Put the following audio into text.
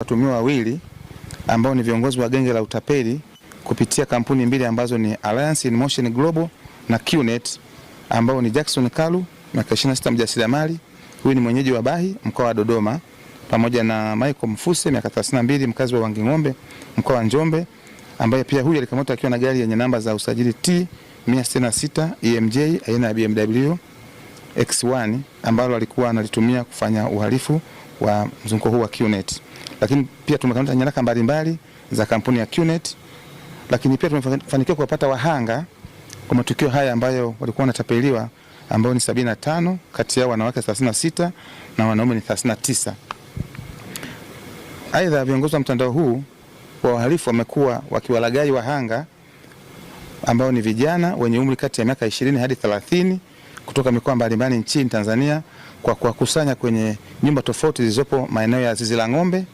Watuhumiwa wawili ambao ni viongozi wa genge la utapeli kupitia kampuni mbili ambazo ni Alliance in Motion Global na QNet, ambao ni Jackson Kalu miaka 26 mjasiriamali, huyu ni mwenyeji wa Bahi mkoa wa Dodoma, pamoja na Michael Mfuse miaka 32 mkazi wa Wanging'ombe mkoa wa Njombe, ambaye pia huyu alikamatwa akiwa na gari yenye namba za usajili T 166 EMJ aina ya BMW X1 ambalo alikuwa analitumia kufanya uhalifu wa mzunguko huu wa QNet. Lakini pia tumekamata nyaraka mbalimbali za kampuni ya QNet, lakini pia tumefanikiwa kuwapata wahanga kwa matukio haya ambayo walikuwa wanatapeliwa, ambao ni 75, kati yao wanawake 36 na wanaume ni 39. Aidha, viongozi wa mtandao huu wa uhalifu wamekuwa wakiwalaghai wahanga ambao ni vijana wenye umri kati ya miaka 20 hadi 30 kutoka mikoa mbalimbali nchini Tanzania kwa kuwakusanya kwenye nyumba tofauti zilizopo maeneo ya zizi la ng'ombe